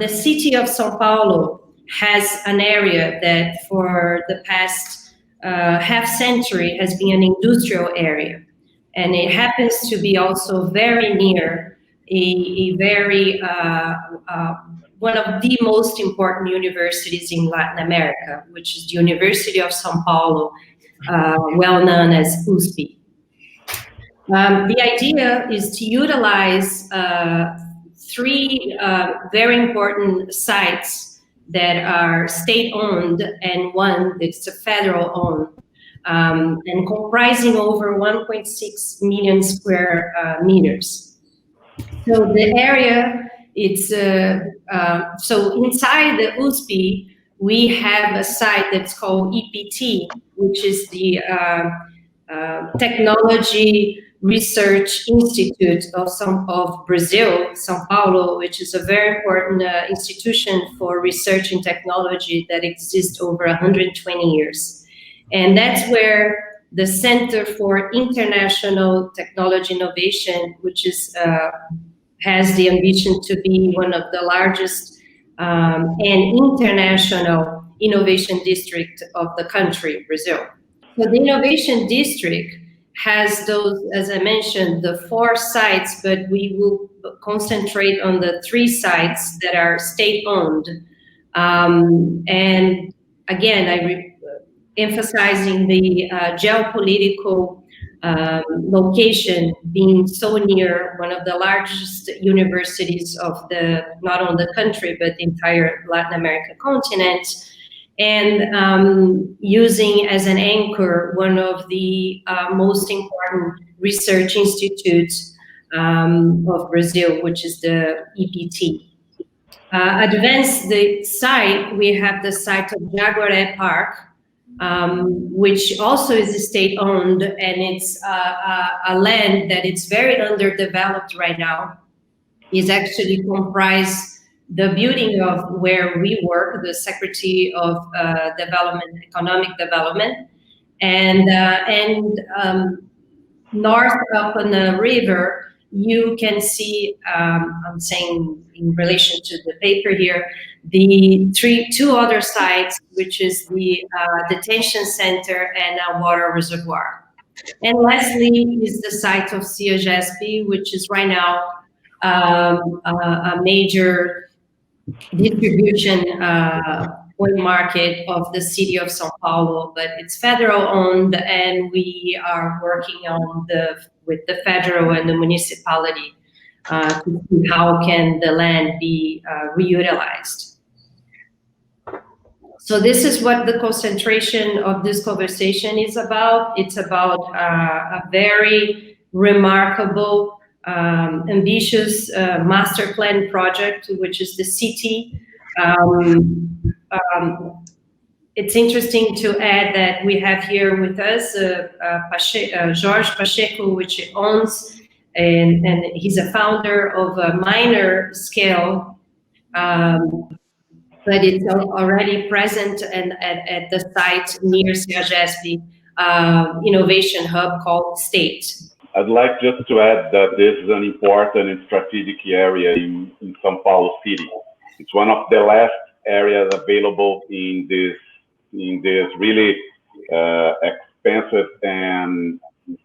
the city of São Paulo has an area that for the past half century has been an industrial area. And it happens to be also very near a very, one of the most important universities in Latin America, which is the University of São Paulo, well known as USP. The idea is to utilize three very important sites that are state-owned and one that's federal-owned, and comprising over 1.6 million square meters. So the area, it's so inside the USP, we have a site that's called EPT, which is the Technology Research Institute of Brazil, São Paulo, which is a very important institution for research and technology that exists over 120 years. And that's where the Center for International Technology Innovation, which is has the ambition to be one of the largest and international innovation district of the country, Brazil. So the innovation district has those, as I mentioned, the 4 sites, but we will concentrate on the 3 sites that are state-owned. And again, emphasizing the geopolitical location being so near one of the largest universities of not only the country, but the entire Latin American continent. And using as an anchor one of the most important research institutes of Brazil, which is the EPT. Advance the site, we have the site of Jaguaré Park, which also is state-owned, and it's a land that is very underdeveloped right now. Is actually comprised the building of where we work, the Secretary of Economic Development, and north up on the river, you can see, I'm saying in relation to the paper here, the 2 other sites, which is the detention center and a water reservoir. And lastly is the site of CITI SP, which is right now a major distribution point market of the city of São Paulo, but it's federal owned, and we are working on with the federal and the municipality to see how can the land be reutilized. So this is what the concentration of this conversation is about. It's about a very remarkable, ambitious master plan project, which is the CITI. It's interesting to add that we have here with us Jorge Pacheco, which owns, and he's a founder of a minor scale, but it's already present at the site near CITI innovation hub called State. I'd like just to add that this is an important and strategic area in São Paulo City. It's one of the last areas available in this really expensive and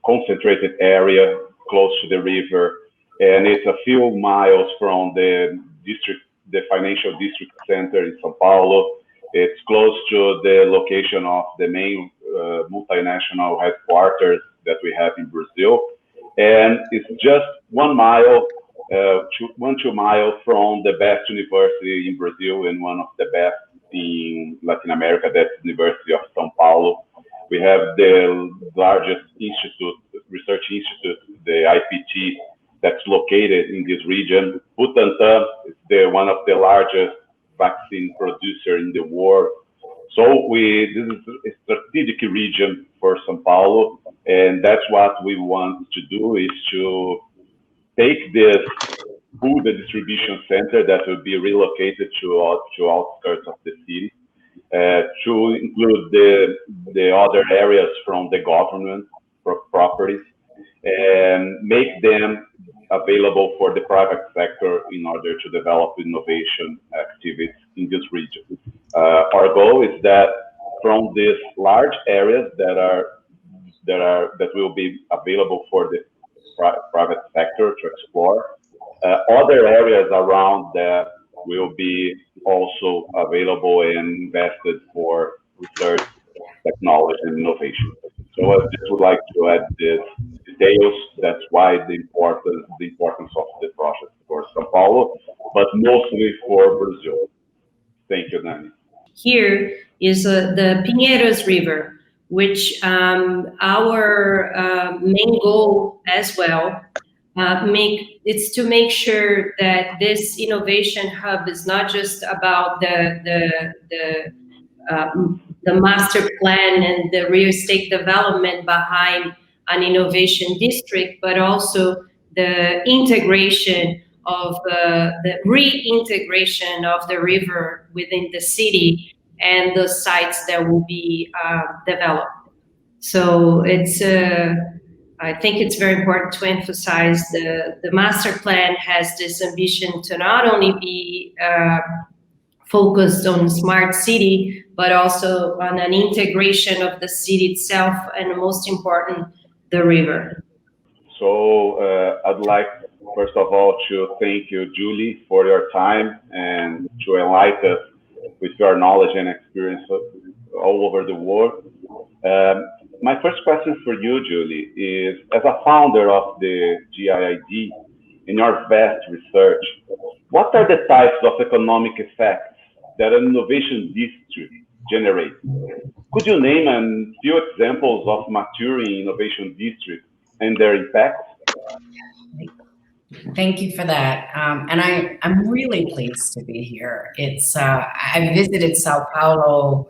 concentrated area close to the river, and it's a few miles from the financial district center in São Paulo. It's close to the location of the main multinational headquarters that we have in Brazil, and it's just 1 mile, 2 miles from the best university in Brazil and one of the best in Latin America, that's the University of São Paulo. We have the largest research institute, the IPT, that's located in this region. Butantan is one of the largest vaccine producer in the world. So this is a strategic region for São Paulo, and that's what we want to do, is to take this food distribution center that will be relocated to outskirts of the city, to include the other areas from the government properties, and make them available for the private sector in order to develop innovation activities in this region. Our goal is that from these large areas that will be available for the private sector to explore, other areas around that will be also available and invested for research, technology, and innovation. So I just would like to add these details. That's why the importance of the project for São Paulo, but mostly for Brazil. Thank you, Dani. Here is the Pinheiros River, which our main goal as well it's to make sure that this innovation hub is not just about the master plan and the real estate development behind an innovation district, but also the integration of the reintegration of the river within the city and the sites that will be developed. So I think it's very important to emphasize the master plan has this ambition to not only be focused on smart city, but also on an integration of the city itself, and most important, the river. So I'd like, first of all, to thank you, Julie, for your time and to enlighten us with your knowledge and experience all over the world. My first question for you, Julie, is as a founder of the GIID, in your vast research, what are the types of economic effects that an innovation district generates? Could you name a few examples of maturing innovation districts and their impacts? Thank you for that. And I'm really pleased to be here. I visited Sao Paulo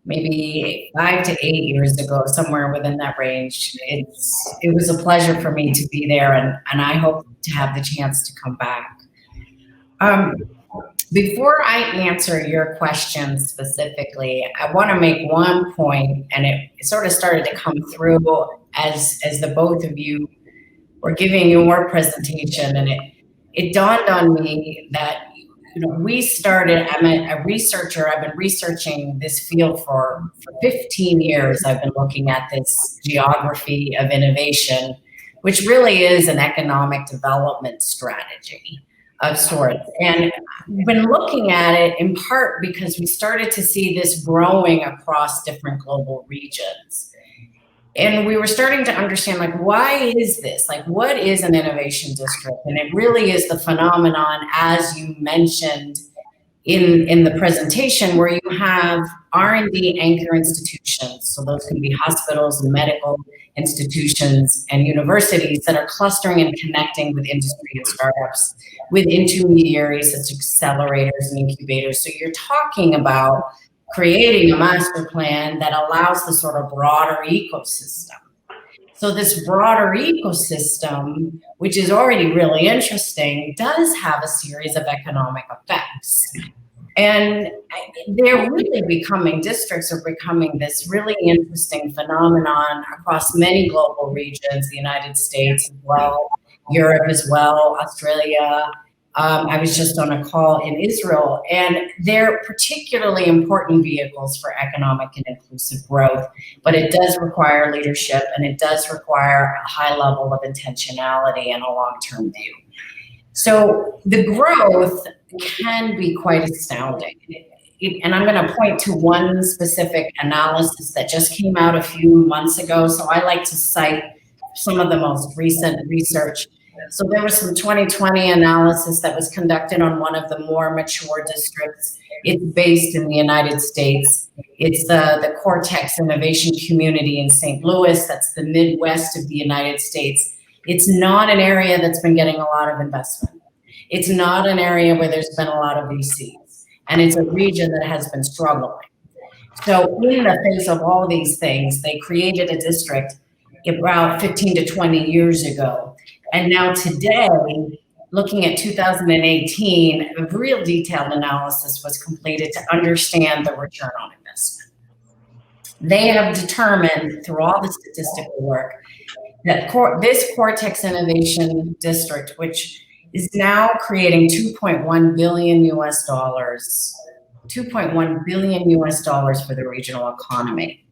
maybe 5 to 8 years ago, somewhere within that range. It was a pleasure for me to be there, and I hope to have the chance to come back. Before I answer your question specifically, I want to make one point, and it sort of started to come through as the both of you were giving your presentation, and it dawned on me that we started. I'm a researcher. I've been researching this field for 15 years. I've been looking at this geography of innovation, which really is an economic development strategy of sorts. And we've been looking at it in part because we started to see this growing across different global regions. And we were starting to understand, why is this? What is an innovation district? And it really is the phenomenon, as you mentioned in the presentation, where you have R&D anchor institutions. So those can be hospitals and medical institutions and universities that are clustering and connecting with industry and startups, with intermediaries such as accelerators and incubators. So you're talking about creating a master plan that allows the sort of broader ecosystem. So this broader ecosystem, which is already really interesting, does have a series of economic effects. And they're really districts are becoming this really interesting phenomenon across many global regions, the United States as well, Europe as well, Australia. I was just on a call in Israel, and they're particularly important vehicles for economic and inclusive growth, but it does require leadership, and it does require a high level of intentionality and a long-term view. So the growth can be quite astounding. And I'm going to point to one specific analysis that just came out a few months ago. So I like to cite some of the most recent research. So there was some 2020 analysis that was conducted on one of the more mature districts. It's based in the United States. It's the Cortex Innovation Community in St. Louis. That's the Midwest of the United States. It's not an area that's been getting a lot of investment. It's not an area where there's been a lot of VCs. And it's a region that has been struggling. So in the face of all these things, they created a district about 15 to 20 years ago. And now today, looking at 2018, a real detailed analysis was completed to understand the return on investment. They have determined through all the statistical work that this Cortex Innovation District, which is now creating $2.1 billion US, $2.1 billion US for the regional economy.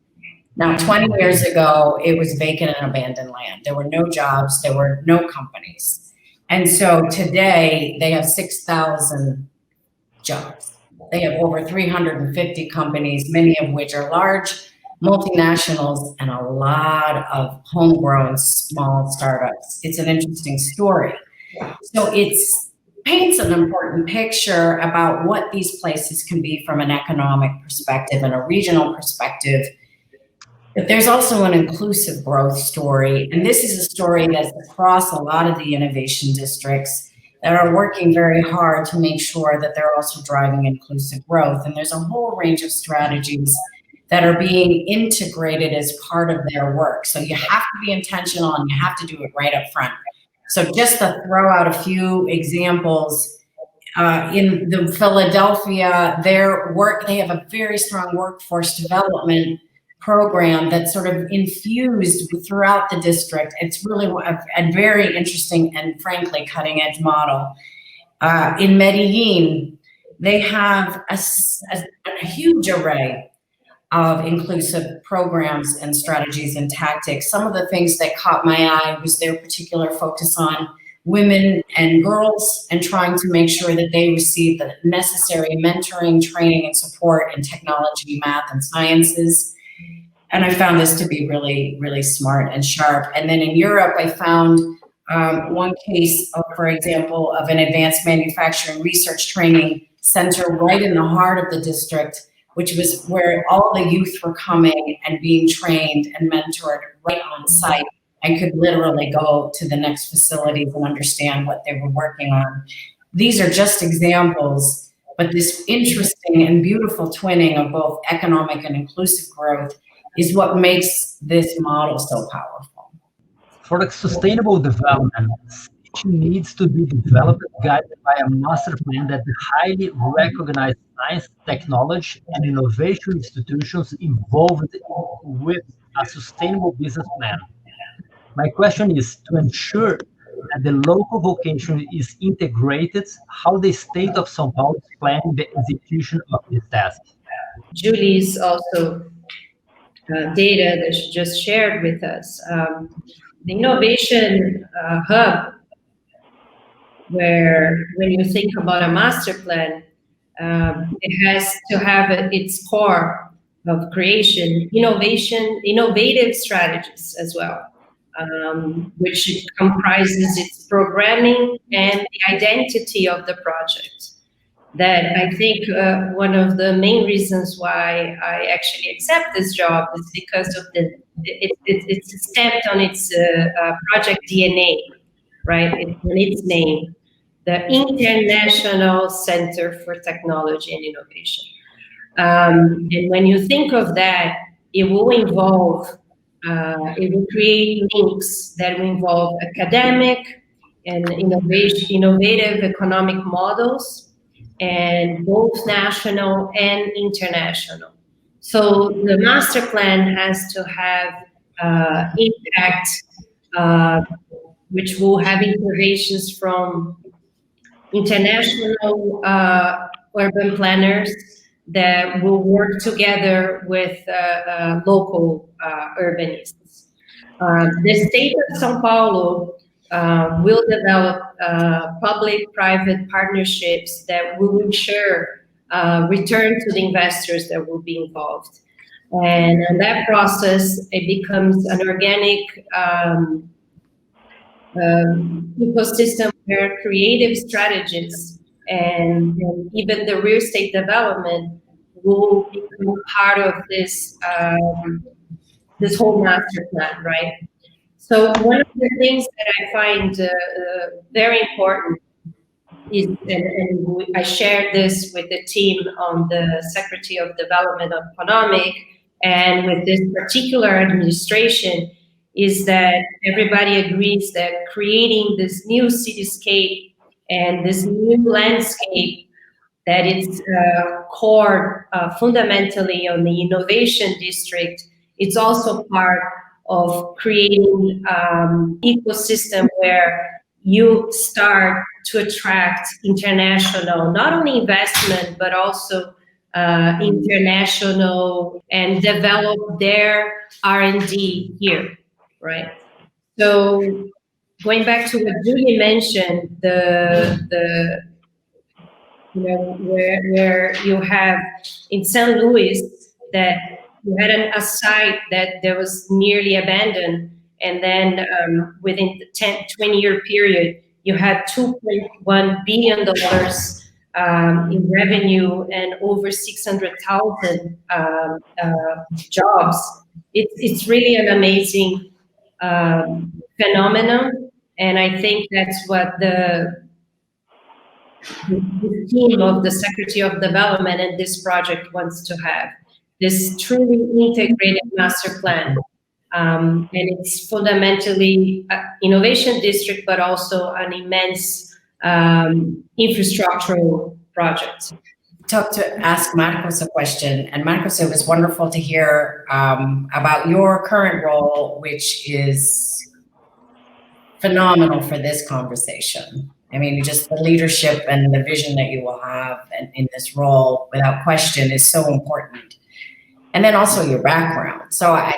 Now, 20 years ago, it was vacant and abandoned land. There were no jobs, there were no companies. And so today, they have 6,000 jobs. They have over 350 companies, many of which are large multinationals and a lot of homegrown small startups. It's an interesting story. So it paints an important picture about what these places can be from an economic perspective and a regional perspective. But there's also an inclusive growth story. And this is a story that's across a lot of the innovation districts that are working very hard to make sure that they're also driving inclusive growth. And there's a whole range of strategies that are being integrated as part of their work. So you have to be intentional and you have to do it right up front. So just to throw out a few examples, in the Philadelphia, they have a very strong workforce development program that's sort of infused throughout the district. It's really a very interesting and frankly cutting edge model. In Medellin, they have a huge array of inclusive programs and strategies and tactics. Some of the things that caught my eye was their particular focus on women and girls and trying to make sure that they receive the necessary mentoring, training, and support in technology, math, and sciences. And I found this to be really, really smart and sharp. And then in Europe, I found one case, for example, of an advanced manufacturing research training center right in the heart of the district, which was where all the youth were coming and being trained and mentored right on site and could literally go to the next facilities and understand what they were working on. These are just examples, but this interesting and beautiful twinning of both economic and inclusive growth is what makes this model so powerful. For the sustainable development, CITI needs to be developed guided by a master plan that highly recognized science, technology, and innovation institutions involved with a sustainable business plan. My question is, to ensure that the local vocation is integrated, how the state of São Paulo is planning the execution of this task? Julie's also data that she just shared with us. The innovation hub, where when you think about a master plan, it has to have at its core of creation, innovative strategies as well, which comprises its programming and the identity of the project. That I think one of the main reasons why I actually accept this job is because of it's stamped on its project DNA, right? It's on its name, the International Center for Technology and Innovation. And when you think of that, it will involve, it will create links that will involve academic and innovative economic models, and both national and international. So the master plan has to have impact, which will have interventions from international urban planners that will work together with local urbanists. The state of São Paulo will develop public-private partnerships that will ensure return to the investors that will be involved. And in that process, it becomes an organic ecosystem where creative strategies and even the real estate development will become part of this this whole master plan, right? So one of the things that I find very important is, and I shared this with the team on the Secretary of Development of Economic and with this particular administration, is that everybody agrees that creating this new cityscape and this new landscape that is core fundamentally on the innovation district, it's also part of creating ecosystem where you start to attract international, not only investment, but also international, and develop their R&D here, right? So going back to what Julie mentioned, where you have in St. Louis that you had a site that there was nearly abandoned, and then within the 20-year period, you had $2.1 billion in revenue and over 600,000 jobs. It's really an amazing phenomenon, and I think that's what the team of the Secretary of Development and this project wants to have, this truly integrated master plan. And it's fundamentally an innovation district, but also an immense infrastructural project. To ask Marcos a question, and Marcos, it was wonderful to hear about your current role, which is phenomenal for this conversation. I mean, just the leadership and the vision that you will have in this role, without question, is so important. And then also your background. So I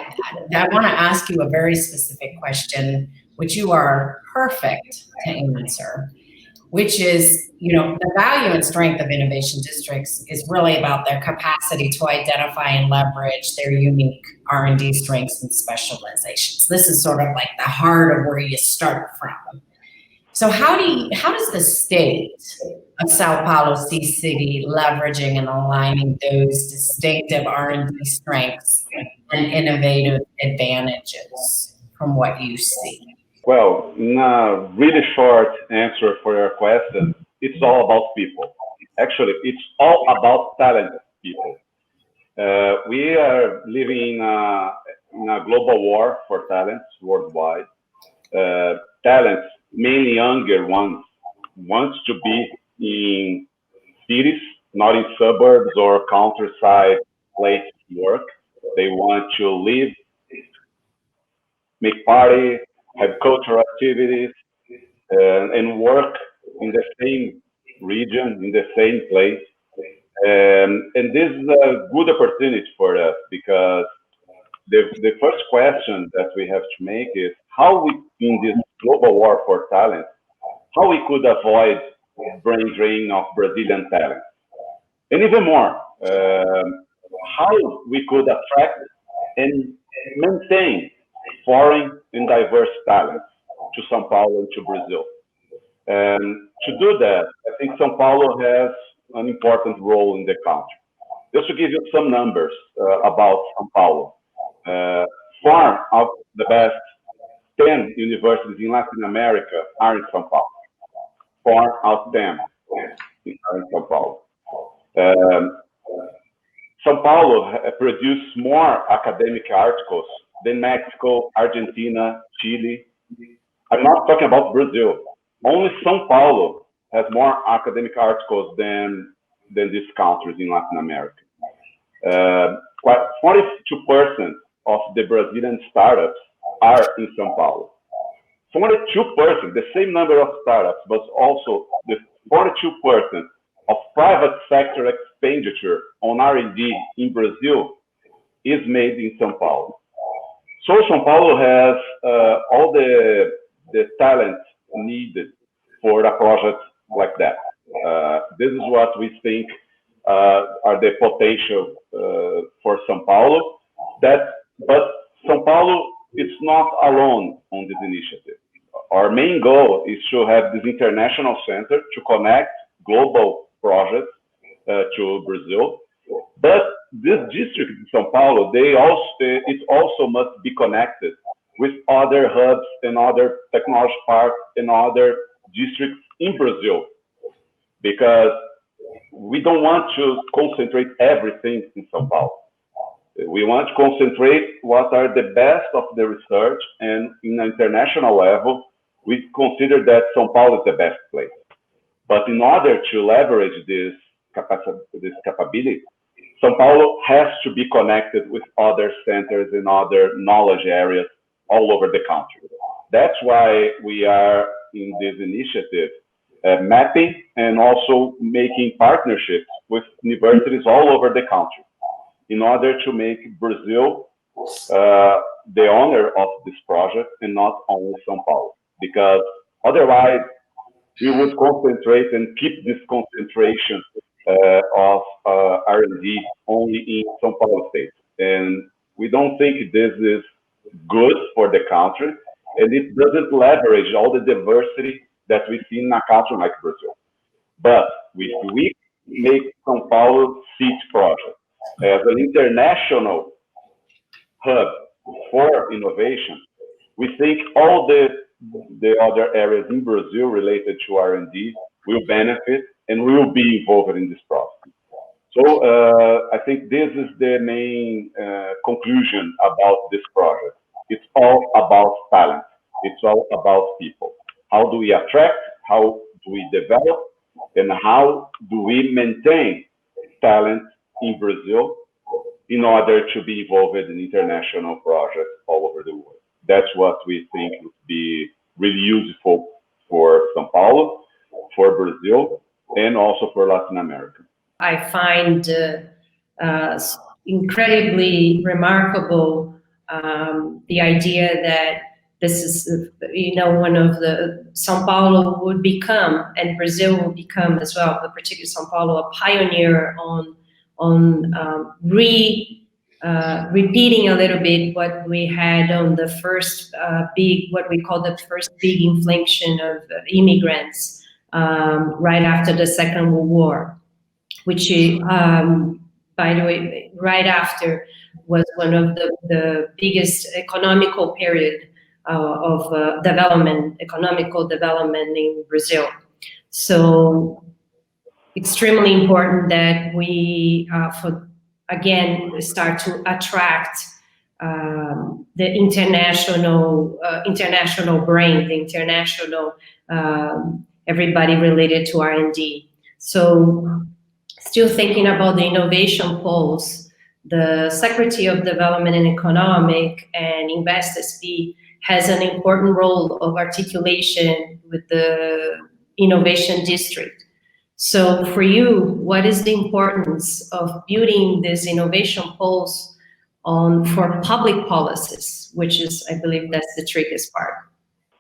want to ask you a very specific question, which you are perfect to answer, which is, the value and strength of innovation districts is really about their capacity to identify and leverage their unique R&D strengths and specializations. This is sort of like the heart of where you start from. So how does the state of Sao Paulo see city leveraging and aligning those distinctive R&D strengths and innovative advantages from what you see? Well, in a really short answer for your question, it's all about people. Actually, it's all about talented people. We are living in a global war for talents worldwide. Talents, mainly younger ones, want to be in cities, not in suburbs or countryside places to work. They want to live, make party, have cultural activities, and work in the same region, in the same place. And this is a good opportunity for us, because the first question that we have to make is how we, in this global war for talent, how we could avoid brain drain of Brazilian talent. And even more, how we could attract and maintain foreign and diverse talents to São Paulo and to Brazil. And to do that, I think São Paulo has an important role in the country. Just to give you some numbers about São Paulo. 4 of the best 10 universities in Latin America are in São Paulo. 4 out of 10 are in São Paulo. São Paulo produced more academic articles than Mexico, Argentina, Chile. I'm not talking about Brazil. Only São Paulo has more academic articles than these countries in Latin America. 42% of the Brazilian startups are in São Paulo. 42%, the same number of startups, but also the 42% of private sector expenditure on R&D in Brazil is made in São Paulo. So São Paulo has all the talent needed for a project like that. This is what we think are the potential for São Paulo. But São Paulo is not alone on this initiative. Our main goal is to have this international center to connect global projects to Brazil. But this district in São Paulo, it also must be connected with other hubs and other technology parks and other districts in Brazil, because we don't want to concentrate everything in São Paulo. We want to concentrate what are the best of the research, and in an international level, we consider that São Paulo is the best place. But in order to leverage this capability, São Paulo has to be connected with other centers and other knowledge areas all over the country. That's why we are in this initiative mapping and also making partnerships with universities all over the country in order to make Brazil the owner of this project and not only São Paulo. Because otherwise, we would concentrate and keep this concentration of R&D only in São Paulo state. And we don't think this is good for the country, and it doesn't leverage all the diversity that we see in a country like Brazil. But if we make São Paulo CITI project as an international hub for innovation, we think all the other areas in Brazil related to R&D will benefit and will be involved in this process. So I think this is the main conclusion about this project. It's all about talent. It's all about people. How do we attract? How do we develop? And how do we maintain talent in Brazil in order to be involved in international projects all over the world? That's what we think would be really useful for São Paulo, for Brazil, and also for Latin America. I find incredibly remarkable the idea that this is, one of the São Paulo would become, and Brazil will become as well, but particularly São Paulo, a pioneer on repeating a little bit what we had on the first what we call the first big inflation of immigrants right after the Second World War, which, by the way, right after was one of the biggest economical period of economical development in Brazil. So extremely important that we, start to attract the international brain, the international everybody related to R&D. So still thinking about the innovation polls, the Secretary of Development and Economic and Investe-SP has an important role of articulation with the innovation district. So for you, what is the importance of building these innovation polls for public policies, which is, I believe, that's the trickiest part?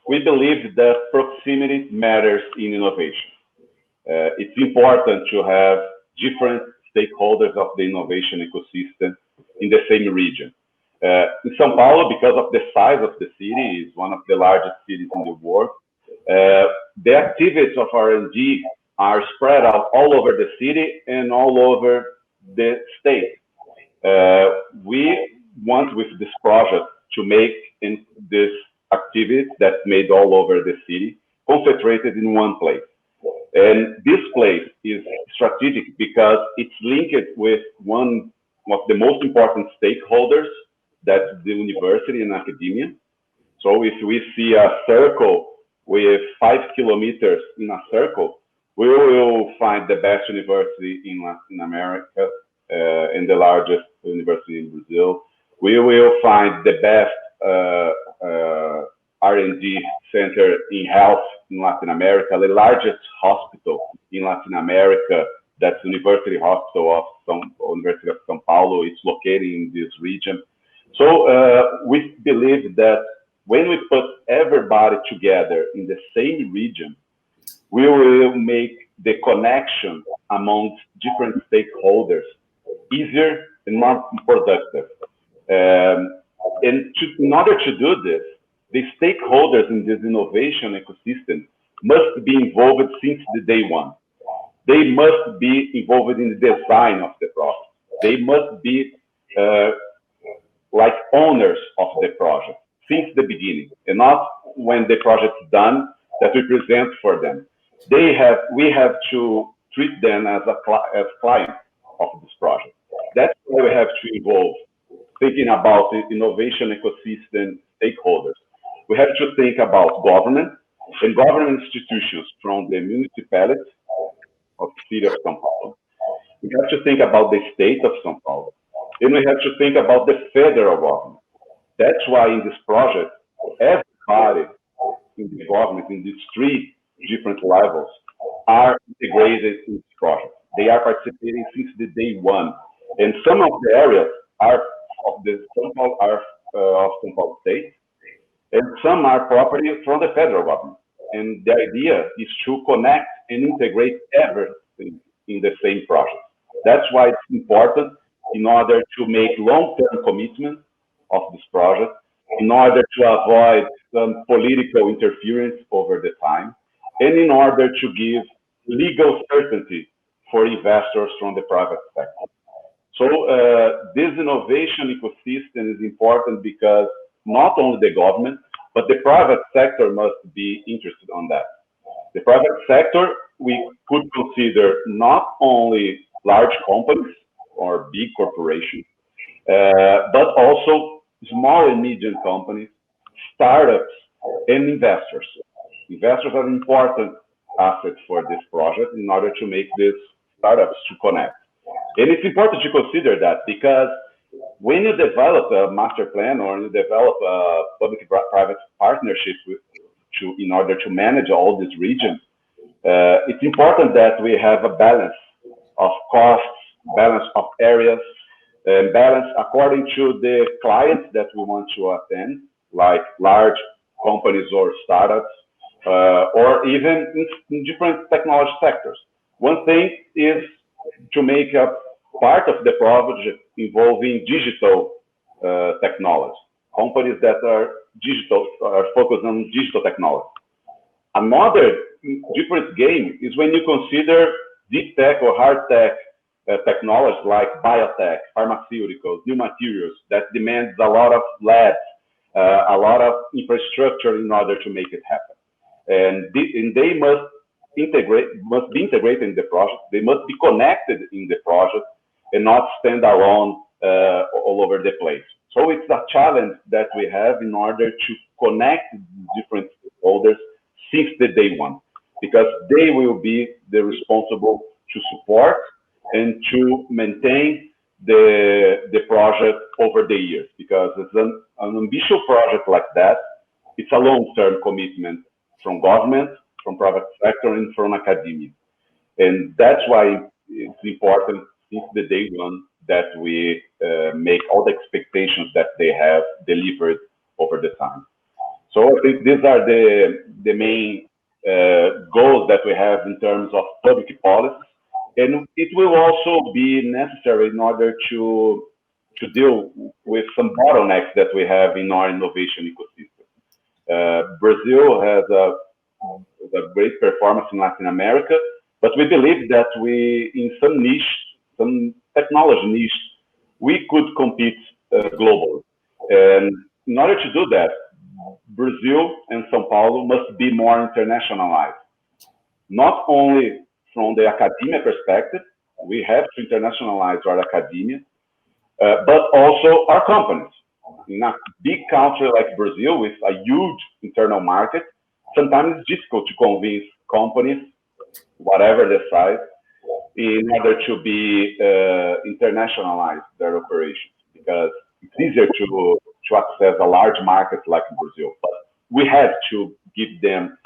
We believe that proximity matters in innovation. It's important to have different stakeholders of the innovation ecosystem in the same region. In São Paulo, because of the size of the city, is one of the largest cities in the world, the activities of R&D are spread out all over the city and all over the state. We want with this project to make this activity that's made all over the city concentrated in one place. And this place is strategic because it's linked with one of the most important stakeholders, that's the university and academia. So if we see a circle with 5 kilometers in a circle, we will find the best university in Latin America and the largest university in Brazil. We will find the best R&D center in health in Latin America, the largest hospital in Latin America, that's University Hospital of University of São Paulo. It's located in this region. So we believe that when we put everybody together in the same region, we will make the connection amongst different stakeholders easier and more productive. In order to do this, the stakeholders in this innovation ecosystem must be involved since the day one. They must be involved in the design of the process. They must be like owners of the project since the beginning, and not when the project is done that we present for them. We have to treat them as clients of this project. That's why we have to involve, thinking about the innovation ecosystem stakeholders. We have to think about government and government institutions from the municipalities of the city of São Paulo. We have to think about the state of São Paulo. And we have to think about the federal government. That's why in this project, everybody in the government, in these three different levels, are integrated in this project. They are participating since the day one. And some of the areas are of the São Paulo state, and some are property from the federal government. And the idea is to connect and integrate everything in the same project. That's why it's important in order to make long-term commitment of this project, in order to avoid some political interference over the time, and in order to give legal certainty for investors from the private sector. So this innovation ecosystem is important because not only the government, but the private sector must be interested on that. The private sector, we could consider not only large companies or big corporations, but also small and medium companies, startups, and investors. Investors are important assets for this project in order to make these startups to connect. And it's important to consider that because when you develop a master plan or you develop a public-private partnership in order to manage all these regions, it's important that we have a balance of costs, balance of areas, and balance according to the clients that we want to attend, like large companies or startups, or even in different technology sectors. One thing is to make a part of the project involving digital technology, companies that are digital, are focused on digital technology. Another different game is when you consider deep tech or hard tech technology like biotech, pharmaceuticals, new materials that demands a lot of labs, a lot of infrastructure in order to make it happen. And they must be integrated in the project. They must be connected in the project and not stand alone all over the place. So it's a challenge that we have in order to connect different stakeholders since the day one, because they will be the responsible to support and to maintain the project over the years, because it's an ambitious project like that. It's a long-term commitment from government, from private sector, and from academia. And that's why it's important since the day one that we make all the expectations that they have delivered over the time. So I think these are the main goals that we have in terms of public policy. And it will also be necessary in order to deal with some bottlenecks that we have in our innovation ecosystem. Brazil has a great performance in Latin America, but we believe that in some niche, some technology niche, we could compete globally. And in order to do that, Brazil and São Paulo must be more internationalized. Not only from the academia perspective, we have to internationalize our academia, but also our companies. In a big country like Brazil with a huge internal market, sometimes it's difficult to convince companies, whatever the size, in order to be internationalize their operations, because it's easier to access a large market like Brazil. But we have to give them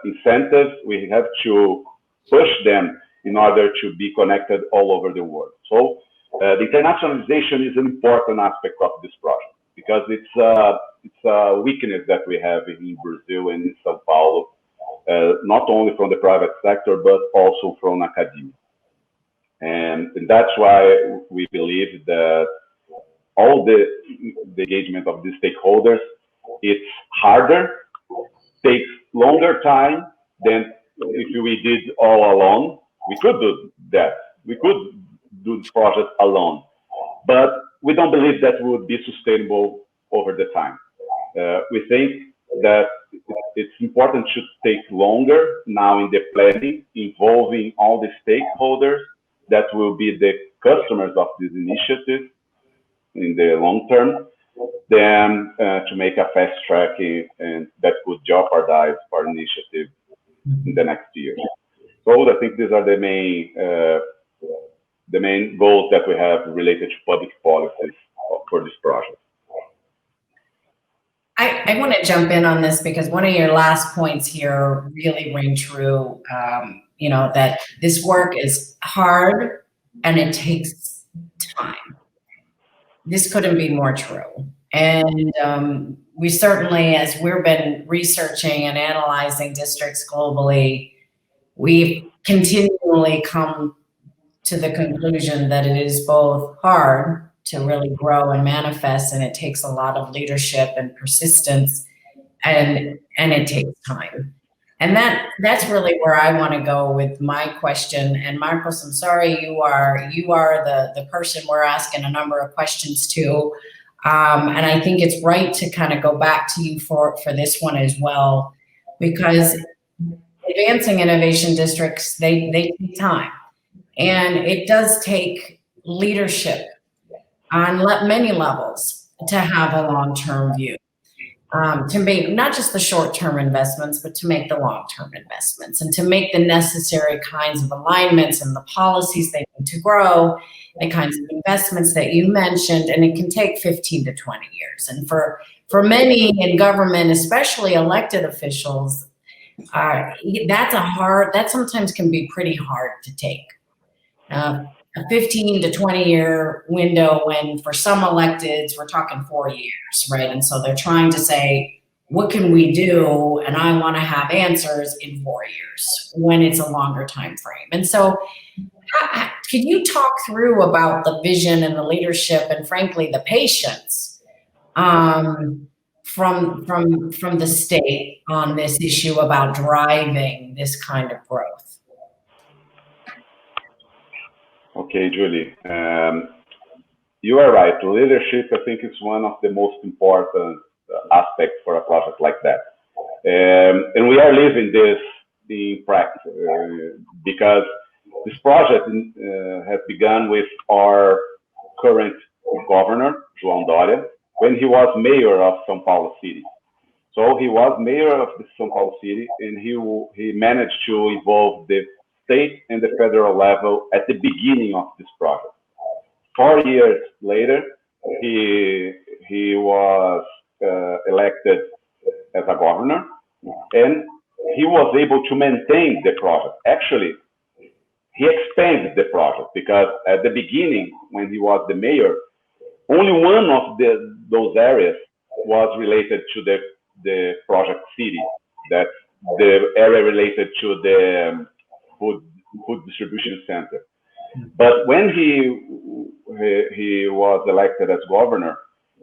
incentives. We have to push them in order to be connected all over the world. So the internationalization is an important aspect of this project, because it's a weakness that we have in Brazil and in São Paulo, not only from the private sector, but also from academia. And that's why we believe that all the engagement of the stakeholders, it's harder, takes longer time than if we did all alone. We could do that. We could do this project alone, but we don't believe that would be sustainable over the time. We think that it's important to take longer now in the planning, involving all the stakeholders that will be the customers of this initiative in the long term, than to make a fast tracking and that could jeopardize our initiative in the next year. So I think these are the main goals that we have related to public policies for this project. I want to jump in on this because one of your last points here really ring true. You know, that this work is hard and it takes time. This couldn't be more true. And we certainly, as we've been researching and analyzing districts globally, we've continually come to the conclusion that it is both hard to really grow and manifest, and it takes a lot of leadership and persistence, and it takes time. And that's really where I want to go with my question. And Marcos, I'm sorry, you are the person we're asking a number of questions to. And I think it's right to kind of go back to you for this one as well, because advancing innovation districts, they take time. And it does take leadership on many levels to have a long-term view, to make not just the short-term investments, but to make the long-term investments and to make the necessary kinds of alignments and the policies they need to grow, the kinds of investments that you mentioned, and it can take 15 to 20 years. And for many in government, especially elected officials, that sometimes can be pretty hard to take. A 15 to 20 year window when for some electeds, we're talking 4 years, right? And so they're trying to say, what can we do? And I want to have answers in 4 years when it's a longer time frame. And so can you talk through about the vision and the leadership and frankly, the patience from the state on this issue about driving this kind of growth? Okay, Julie. You are right. Leadership, I think, is one of the most important aspects for a project like that. And we are living this in practice because this project has begun with our current governor, João Dória, when he was mayor of São Paulo City. So he was mayor of the São Paulo City, and he managed to involve the state and the federal level at the beginning of this project. 4 years later, he was elected as a governor, and he was able to maintain the project. Actually, he expanded the project because at the beginning, when he was the mayor, only one of those areas was related to the project city. That's the area related to the food distribution center. But when he was elected as governor,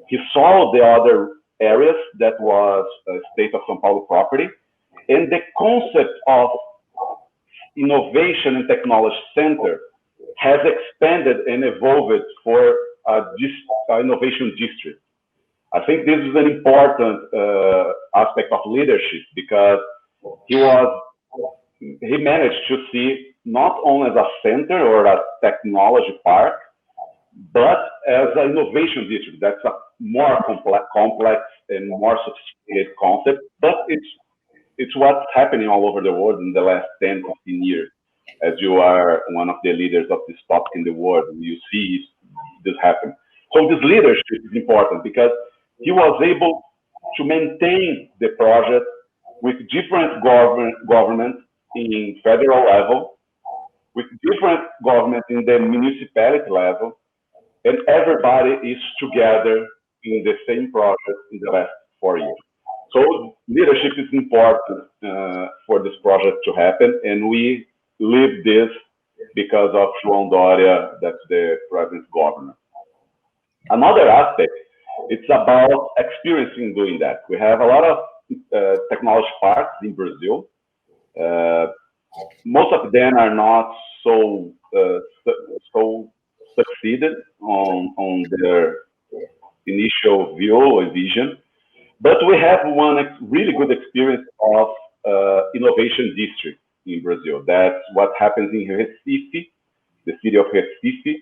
he saw the other areas that was state of São Paulo property, and the concept of innovation and technology center has expanded and evolved for innovation district. I think this is an important aspect of leadership because he managed to see not only as a center or a technology park, but as an innovation district. That's a more complex and more sophisticated concept, but it's what's happening all over the world in the last 10, 15 years. As you are one of the leaders of this topic in the world, you see this happen. So this leadership is important because he was able to maintain the project with different governments in federal level, with different governments in the municipality level, and everybody is together in the same project in the last 4 years. So leadership is important for this project to happen, and we live this because of João Dória, that's the present governor. Another aspect, it's about experiencing doing that. We have a lot of technology parks in Brazil. Most of them are not so succeeded on their initial view and vision, but we have one really good experience of innovation district in Brazil. That's what happens in Recife, the city of Recife,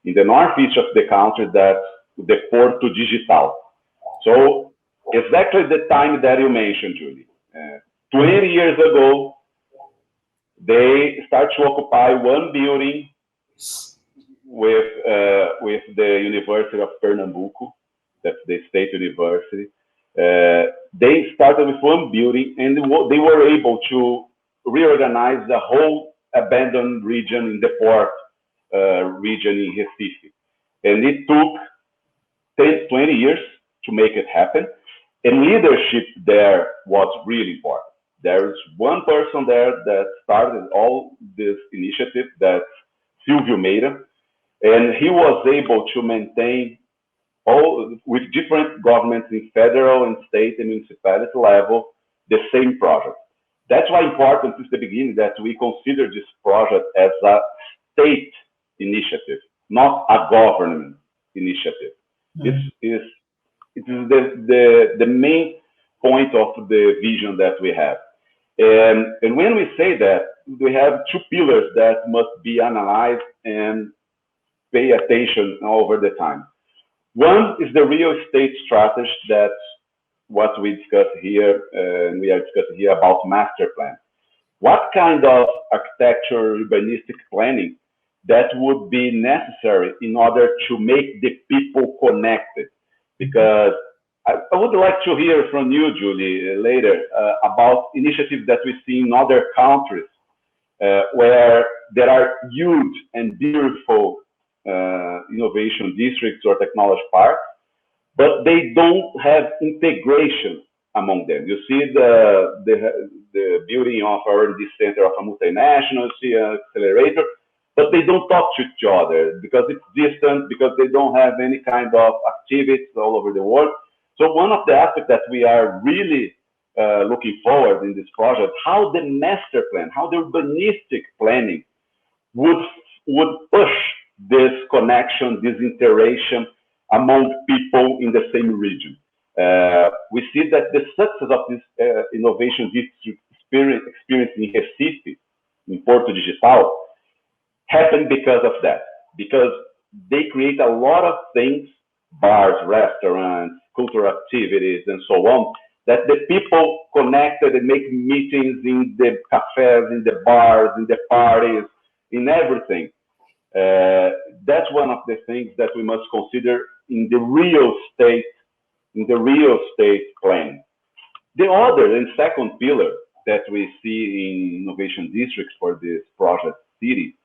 in the northeast of the country. That's the Porto Digital. So exactly the time that you mentioned, Julie. 20 years ago, they start to occupy one building with the University of Pernambuco, that's the state university. They started with one building, and they were able to reorganize the whole abandoned region in the port region in Recife. And it took 10, 20 years to make it happen. And leadership there was really important. There is one person there that started all this initiative, that's Silvio Meira, and he was able to maintain all with different governments in federal and state and municipality level the same project. That's why important since the beginning that we consider this project as a state initiative, not a government initiative. It is the main point of the vision that we have. And when we say that, we have two pillars that must be analyzed and pay attention over the time. One is the real estate strategy, that's what we discuss here, and we are discussing here about master plan. What kind of architecture, urbanistic planning that would be necessary in order to make the people connected? Because I would like to hear from you, Julie, later about initiatives that we see in other countries where there are huge and beautiful innovation districts or technology parks, but they don't have integration among them. You see the building of R&D center of a multinational, you see an accelerator, but they don't talk to each other because it's distant, because they don't have any kind of activities all over the world. So one of the aspects that we are really looking forward in this project, how the master plan, how the urbanistic planning would push this connection, this interaction among people in the same region. We see that the success of this innovation district experience in Recife, in Porto Digital, happened because of that, because they create a lot of things, bars, restaurants, cultural activities, and so on, that the people connected and make meetings in the cafes, in the bars, in the parties, in everything. That's one of the things that we must consider in the real estate plan. The other and second pillar that we see in innovation districts for this project city,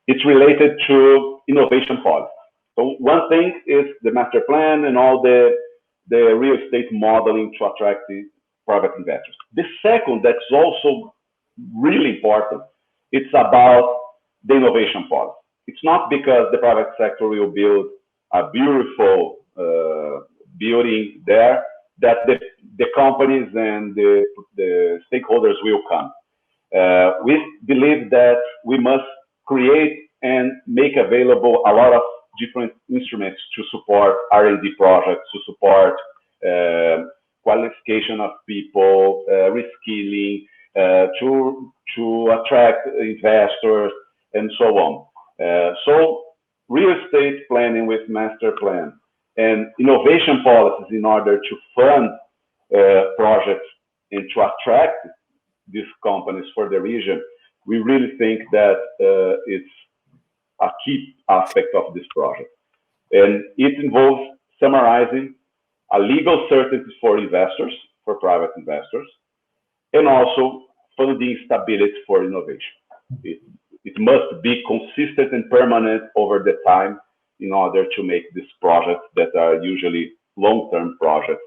it's related to innovation policy. So one thing is the master plan and all the real estate modeling to attract the private investors. The second, that's also really important, it's about the innovation policy. It's not because the private sector will build a beautiful building there that the companies and the stakeholders will come. We believe that we must create and make available a lot of different instruments to support R&D projects, to support qualification of people, reskilling, to attract investors, and so on. So real estate planning with master plan and innovation policies in order to fund projects and to attract these companies for the region, we really think that it's a key aspect of this project. And it involves summarizing a legal certainty for investors, for private investors, and also funding stability for innovation. It must be consistent and permanent over the time in order to make these projects that are usually long-term projects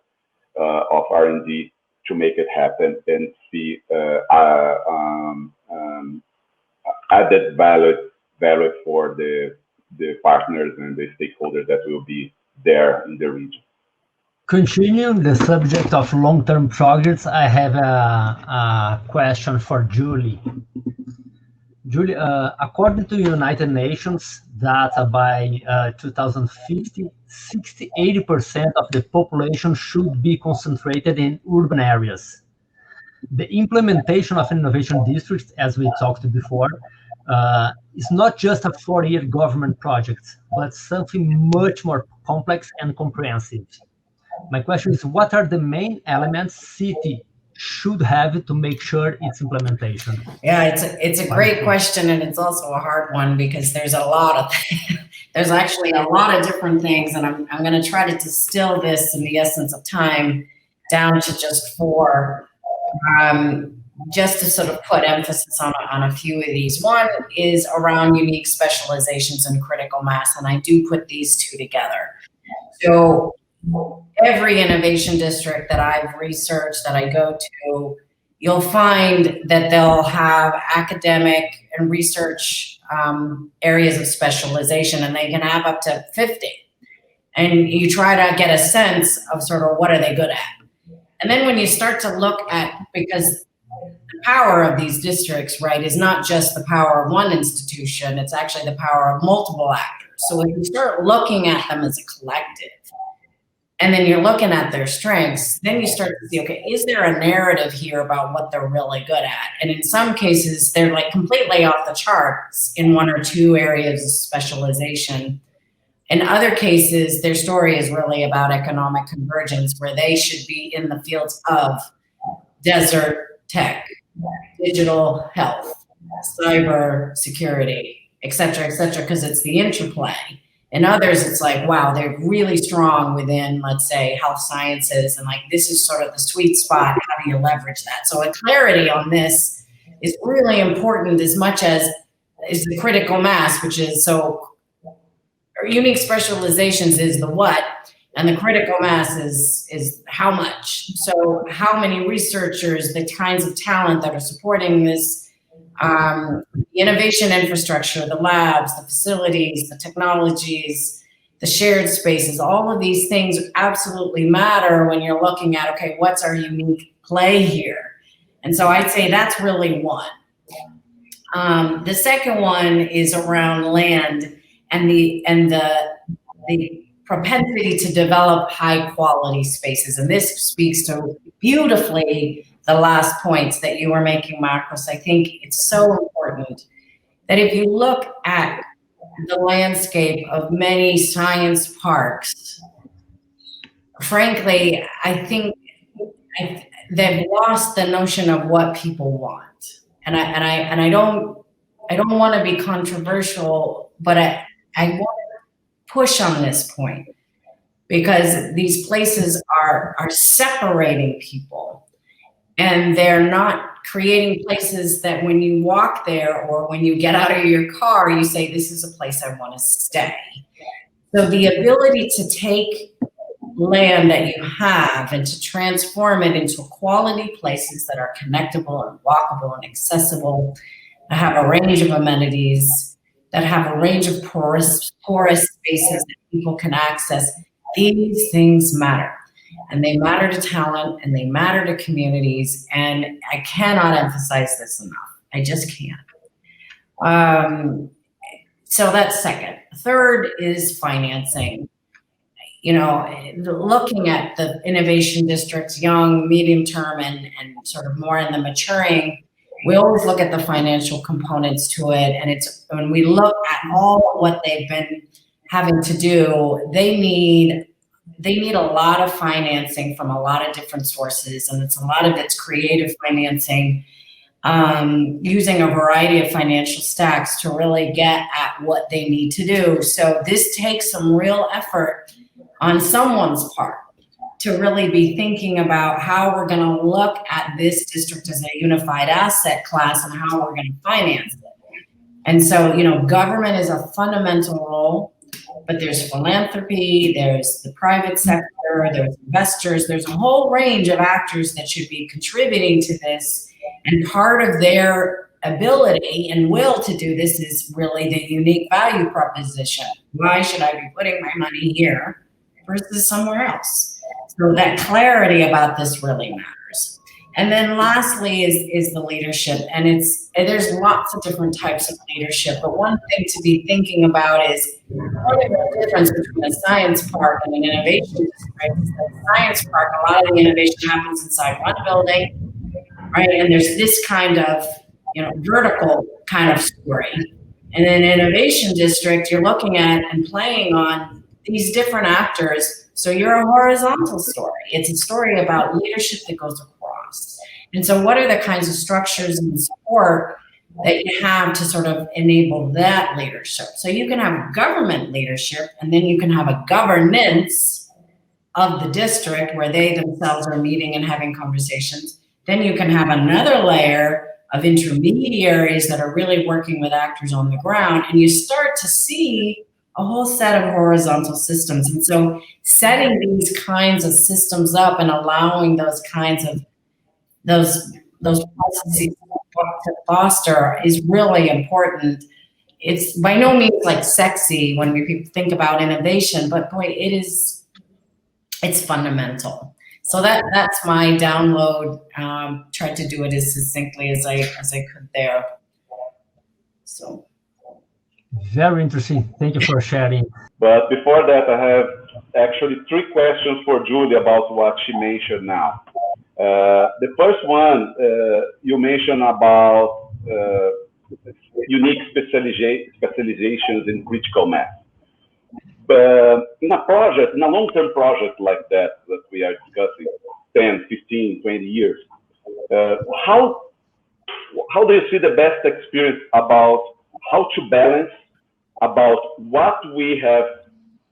of R&D to make it happen and see added value for the partners and the stakeholders that will be there in the region. Continuing the subject of long-term projects, I have a question for Julie. Julie, according to United Nations data by 2050, 80% of the population should be concentrated in urban areas. The implementation of innovation districts, as we talked before, is not just a 4-year government project, but something much more complex and comprehensive. My question is, what are the main elements CITI should have to make sure its implementation? Yeah, it's a great question, and it's also a hard one because there's there's actually a lot of different things, and I'm going to try to distill this in the essence of time down to just 4, just to sort of put emphasis on a few of these. One is around unique specializations and critical mass, and I do put these two together. So every innovation district that I've researched, that I go to, you'll find that they'll have academic and research areas of specialization, and they can have up to 50. And you try to get a sense of sort of what are they good at. And then when you start to look at, because the power of these districts, right, is not just the power of one institution, it's actually the power of multiple actors. So if you start looking at them as a collective, and then you're looking at their strengths, then you start to see, okay, is there a narrative here about what they're really good at? And in some cases, they're like completely off the charts in 1 or 2 areas of specialization. In other cases, their story is really about economic convergence, where they should be in the fields of desert tech, digital health, cyber security, et cetera, because it's the interplay. In others, it's like, wow, they're really strong within, let's say, health sciences, and like this is sort of the sweet spot. How do you leverage that? So a clarity on this is really important, as much as is the critical mass, which is so unique specializations is the what, and the critical mass is how much. So how many researchers, the kinds of talent that are supporting this, the innovation infrastructure, the labs, the facilities, the technologies, the shared spaces, all of these things absolutely matter when you're looking at, okay, what's our unique play here? And so I'd say that's really one. The second one is around land and the propensity to develop high quality spaces. And this speaks to beautifully the last points that you were making, Marcos. I think it's so important that if you look at the landscape of many science parks, frankly, I think they've lost the notion of what people want. And I don't want to be controversial, but I want to push on this point, because these places are separating people. And they're not creating places that when you walk there or when you get out of your car, you say, this is a place I want to stay. So the ability to take land that you have and to transform it into quality places that are connectable and walkable and accessible, that have a range of amenities, that have a range of porous spaces that people can access, these things matter. And they matter to talent, and they matter to communities. And I cannot emphasize this enough. I just can't. So that's second. Third is financing. You know, looking at the innovation districts, young, medium term, and sort of more in the maturing, we always look at the financial components to it. And it's when we look at all what they've been having to do, they need a lot of financing from a lot of different sources, and a lot of it's creative financing, using a variety of financial stacks to really get at what they need to do. So this takes some real effort on someone's part to really be thinking about how we're going to look at this district as a unified asset class and how we're going to finance it. And so, you know, government is a fundamental role. But there's philanthropy, there's the private sector, there's investors, there's a whole range of actors that should be contributing to this. And part of their ability and will to do this is really the unique value proposition. Why should I be putting my money here versus somewhere else? So that clarity about this really matters. And then lastly is the leadership. And there's lots of different types of leadership. But one thing to be thinking about is part of the difference between a science park and an innovation district is that a science park, a lot of the innovation happens inside one building, right? And there's this kind of, you know, vertical kind of story. And in an innovation district, you're looking at and playing on these different actors. So you're a horizontal story. It's a story about leadership that goes across. And so what are the kinds of structures and support that you have to sort of enable that leadership? So you can have government leadership, and then you can have a governance of the district where they themselves are meeting and having conversations. Then you can have another layer of intermediaries that are really working with actors on the ground, and you start to see a whole set of horizontal systems. And so setting these kinds of systems up and allowing those kinds of those processes to foster is really important. It's by no means like sexy when we think about innovation, but boy, it's fundamental. So that's my download. Tried to do it as succinctly as I could there. So very interesting. Thank you for sharing. But before that, I have actually 3 questions for Julie about what she mentioned now. The first one, you mentioned about unique specializations in critical mass. But in a long-term project like that we are discussing, 10, 15, 20 years, how do you see the best experience about how to balance about what we have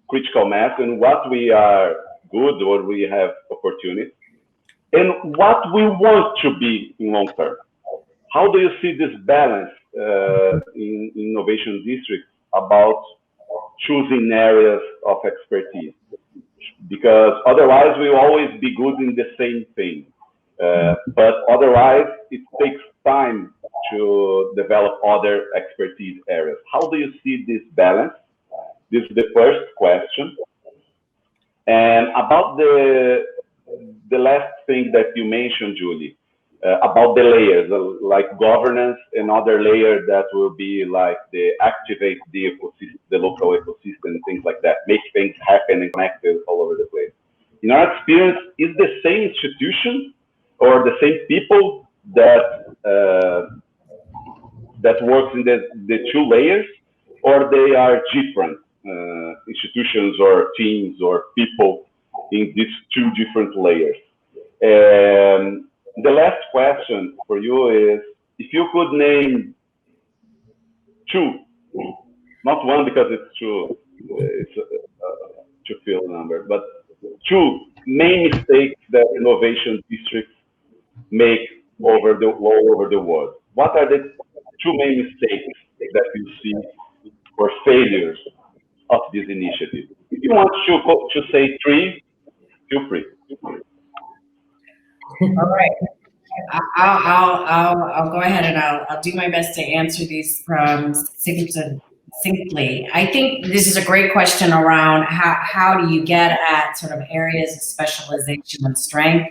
critical mass and what we are good or we have opportunity, and what we want to be in long term? How do you see this balance in innovation districts about choosing areas of expertise? Because otherwise we'll always be good in the same thing. But otherwise it takes time to develop other expertise areas. How do you see this balance? This is the first question. And about the last thing that you mentioned, Julie, about the layers, like governance and other layers that will be like the activate the ecosystem, the local ecosystem, things like that, make things happen and connected all over the place. In our experience, is the same institution or the same people that works in the 2 layers, or they are different institutions or teams or people in these 2 different layers? The last question for you is, if you could name 2, not 1 because it's too fill number, but 2 main mistakes that innovation districts make all over the world. What are the 2 main mistakes that you see or failures of this initiative? If you want to say 3, feel free. all right. I'll go ahead and I'll do my best to answer these succinctly. I think this is a great question around how do you get at sort of areas of specialization and strength.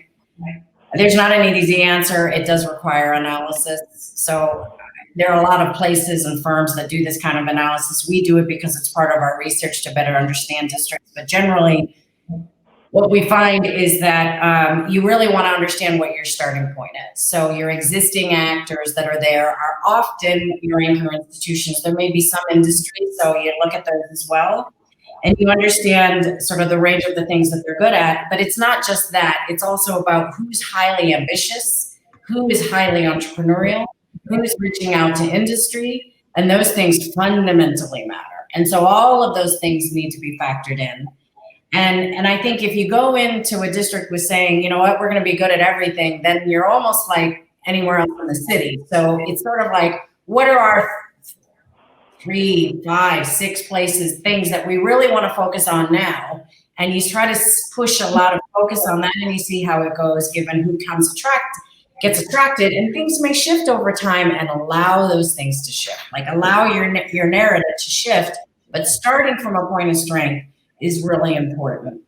There's not an easy answer. It does require analysis. So there are a lot of places and firms that do this kind of analysis. We do it because it's part of our research to better understand districts. But generally, what we find is that you really want to understand what your starting point is. So your existing actors that are there are often your anchor institutions. There may be some industry, so you look at those as well. And you understand sort of the range of the things that they're good at. But it's not just that. It's also about who's highly ambitious, who is highly entrepreneurial, who is reaching out to industry, and those things fundamentally matter. And so all of those things need to be factored in. And I think if you go into a district with saying, you know what, we're going to be good at everything, then you're almost like anywhere else in the city. So it's sort of like, what are our 3, 5, 6 places, things that we really want to focus on now? And you try to push a lot of focus on that, and you see how it goes, given who gets attracted, and things may shift over time, and allow those things to shift. Like allow your narrative to shift, but starting from a point of strength is really important.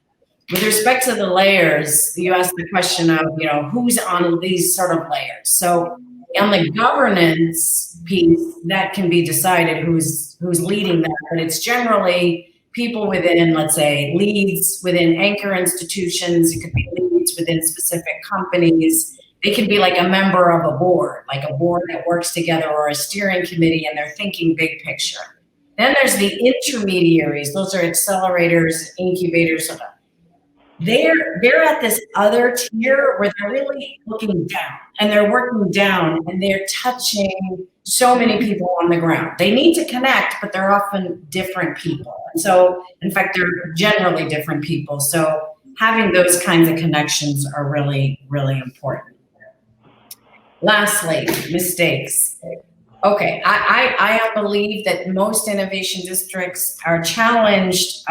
With respect to the layers, you asked the question of, you know, who's on these sort of layers. So on the governance piece, that can be decided who's leading that, but it's generally people within, let's say, leads within anchor institutions. It could be leads within specific companies. They can be like a member of a board, like a board that works together, or a steering committee, and they're thinking big picture. Then there's the intermediaries. Those are accelerators, incubators. They're at this other tier where they're really looking down, and they're working down, and they're touching so many people on the ground. They need to connect, but they're often different people. And so, in fact, they're generally different people. So having those kinds of connections are really, really important. Lastly, mistakes. Okay, I believe that most innovation districts are challenged.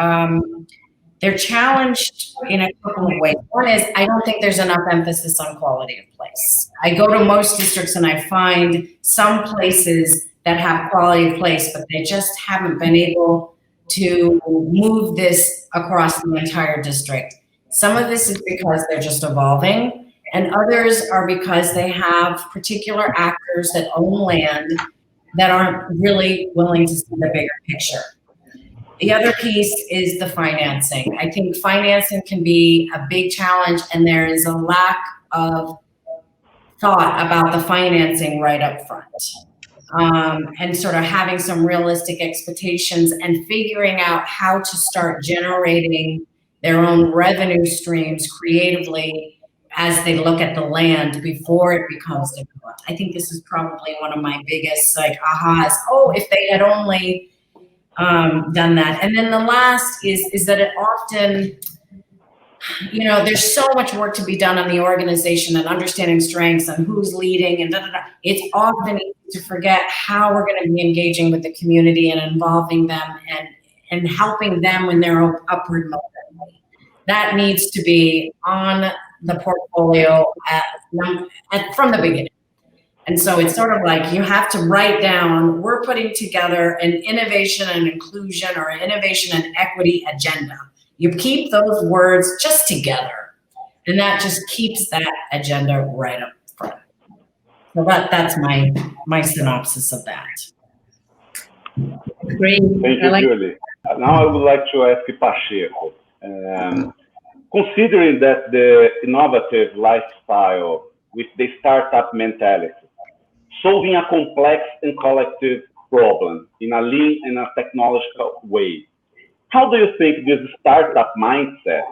They're challenged in a couple of ways. One is, I don't think there's enough emphasis on quality of place. I go to most districts and I find some places that have quality of place, but they just haven't been able to move this across the entire district. Some of this is because they're just evolving, and others are because they have particular actors that own land that aren't really willing to see the bigger picture. The other piece is the financing. I think financing can be a big challenge, and there is a lack of thought about the financing right up front. And sort of having some realistic expectations and figuring out how to start generating their own revenue streams creatively as they look at the land before it becomes developed. I think this is probably one of my biggest ahas. Oh, if they had only done that. And then the last is that it often, there's so much work to be done on the organization and understanding strengths and who's leading and It's often easy to forget how we're going to be engaging with the community and involving them and helping them when they're upward mobility. That needs to be on the portfolio from the beginning. And so it's sort of like you have to write down, we're putting together an innovation and inclusion or an innovation and equity agenda. You keep those words just together, and that just keeps that agenda right up front. So that's my synopsis of that. Great. Thank you, Julie. Now I would like to ask Pacheco. Considering that the innovative lifestyle with the startup mentality, solving a complex and collective problem in a lean and a technological way, how do you think this startup mindset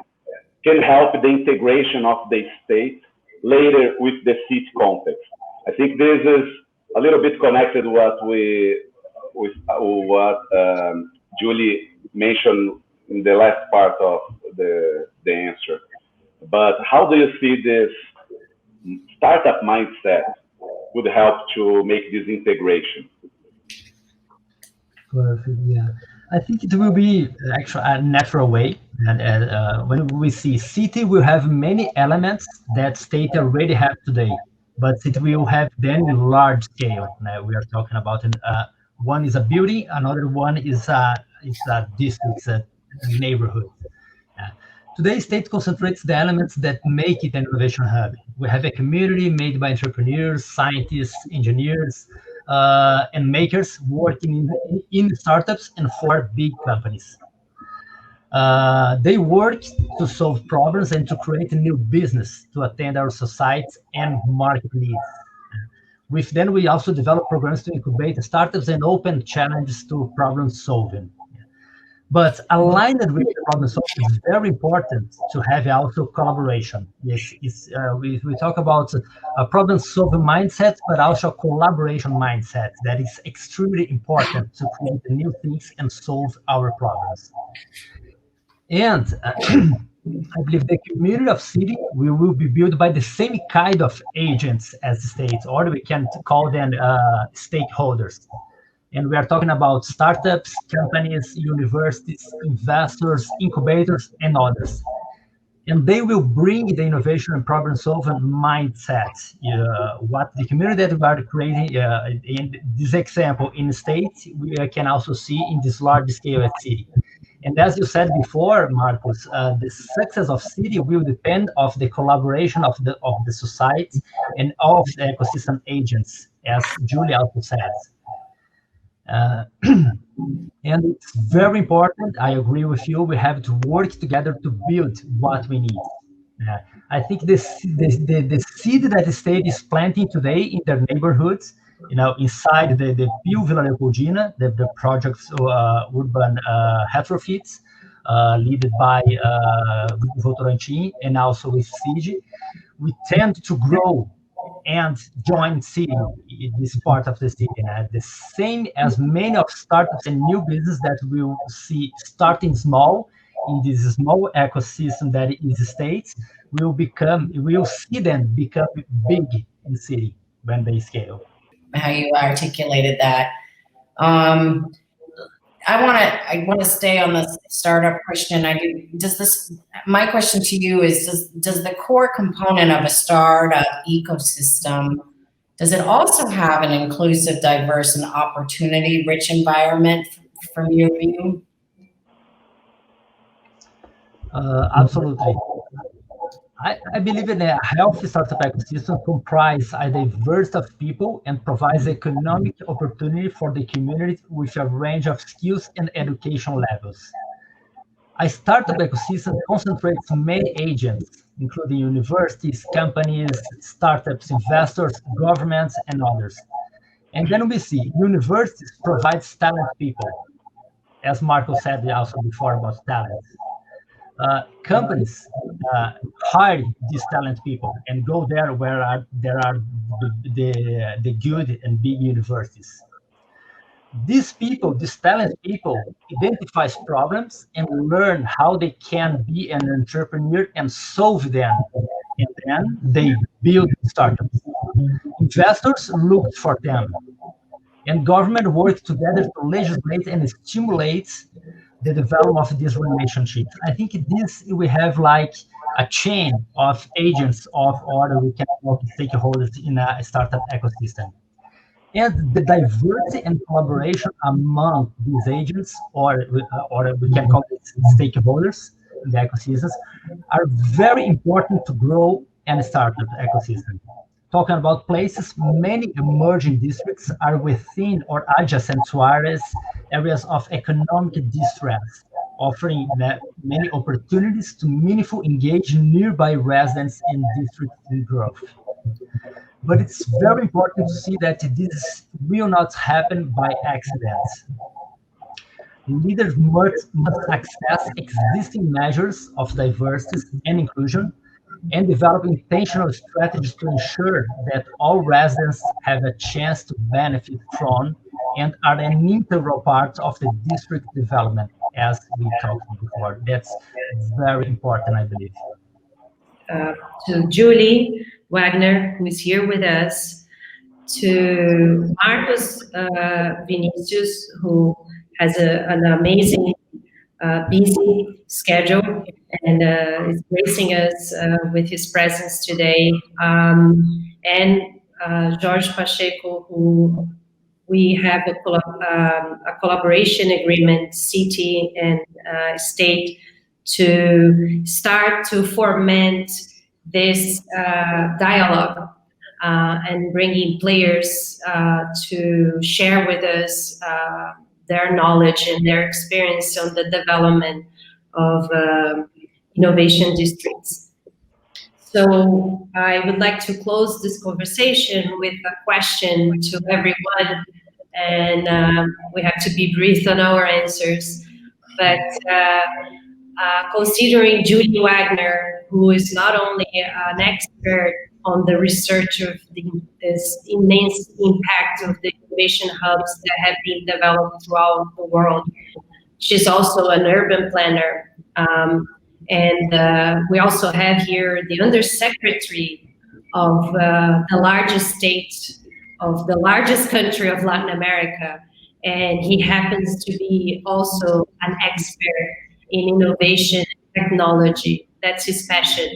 can help the integration of the state later with the CITI context? I think this is a little bit connected with what Julie mentioned in the last part of the answer. But how do you see this startup mindset would help to make this integration? Perfect, yeah. I think it will be actually a natural way. And when we see CITI will have many elements that state already have today, but it will have then in large scale. Now we are talking about one is a building, another one is a district, a neighborhood. Today, state concentrates the elements that make it an innovation hub. We have a community made by entrepreneurs, scientists, engineers, and makers working in startups and for big companies. They work to solve problems and to create a new business to attend our society and market needs. With them, we also develop programs to incubate startups and open challenges to problem solving. But aligned with the problem solving, it's very important to have also collaboration. Yes, we talk about a problem solving mindset, but also a collaboration mindset that is extremely important to create new things and solve our problems. And I believe the community of CITI will be built by the same kind of agents as the states, or we can call them stakeholders. And we are talking about startups, companies, universities, investors, incubators, and others. And they will bring the innovation and problem-solving mindset. What the community that we are creating, in this example, in the state, we can also see in this large scale at CITI. And as you said before, Marcos, the success of CITI will depend on the collaboration of the society and of the ecosystem agents, as Julie also said. And it's very important. I agree with you. We have to work together to build what we need. I think the seed that the state is planting today in their neighborhoods, inside the Vila Leopoldina, the project's urban retrofits, led by Votorantim and also with CITI, we tend to grow and join CITI in this part of the city. The same as many of startups and new business that we'll see starting small in this small ecosystem that is states, we'll see them become big in the city when they scale. How you articulated that. I want to stay on the startup question. My question to you is, does the core component of a startup ecosystem, does it also have an inclusive, diverse, and opportunity-rich environment from your view? Absolutely. I believe in a healthy startup ecosystem comprises a diversity of people and provides economic opportunity for the community with a range of skills and education levels. A startup ecosystem concentrates many agents, including universities, companies, startups, investors, governments, and others. And then we see universities provide talent people, as Marco said also before about talent. Companies hire these talent people and go there where there are the good and big universities. These people, these talent people, identify problems and learn how they can be an entrepreneur and solve them. And then they build startups. Investors look for them. And government work together to legislate and stimulate the development of these relationships. I think this we have like a chain of agents of order we can call stakeholders in a startup ecosystem. And the diversity and collaboration among these agents, or we can call it stakeholders in the ecosystems, are very important to grow and startup ecosystem. Talking about places, many emerging districts are within or adjacent to areas of economic distress, offering many opportunities to meaningfully engage nearby residents in districts in growth. But it's very important to see that this will not happen by accident. Leaders must access existing measures of diversity and inclusion and develop intentional strategies to ensure that all residents have a chance to benefit from and are an integral part of the district development, as we talked before. That's very important, I believe. To Julie Wagner, who is here with us, to Marcos Vinicius, who has an amazing, busy schedule and is gracing us with his presence today, and Jorge Pacheco, who we have a collaboration agreement, CITI and state, to start to foment this dialogue and bringing players to share with us their knowledge and their experience on the development of innovation districts. So I would like to close this conversation with a question to everyone, and we have to be brief on our answers. But considering Julie Wagner, who is not only an expert on the research of this immense impact of the innovation hubs that have been developed throughout the world, she's also an urban planner. And we also have here the undersecretary of the largest state of the largest country of Latin America. And he happens to be also an expert in innovation and technology. That's his passion.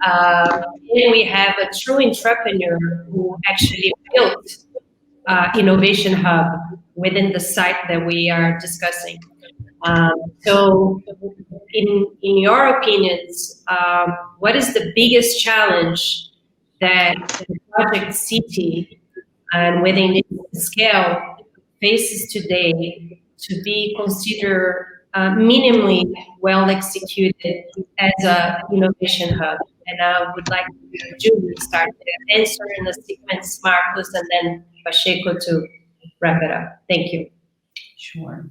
And we have a true entrepreneur who actually built innovation hub within the site that we are discussing. So in your opinions, what is the biggest challenge that the project CITI and within its scale faces today to be considered minimally well executed as an innovation hub? And I would like Julie to start the answer in the sequence, Marcos, and then Pacheco to wrap it up. Thank you. Sure.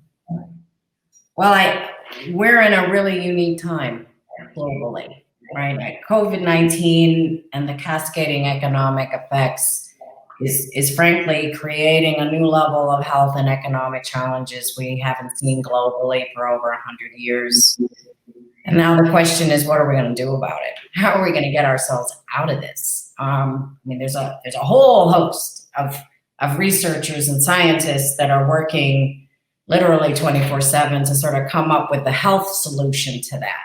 Well, we're in a really unique time globally, right? COVID-19 and the cascading economic effects is frankly creating a new level of health and economic challenges we haven't seen globally for over 100 years. And now the question is, what are we going to do about it? How are we going to get ourselves out of this? I mean, there's a whole host of researchers and scientists that are working literally 24/7 to sort of come up with the health solution to that.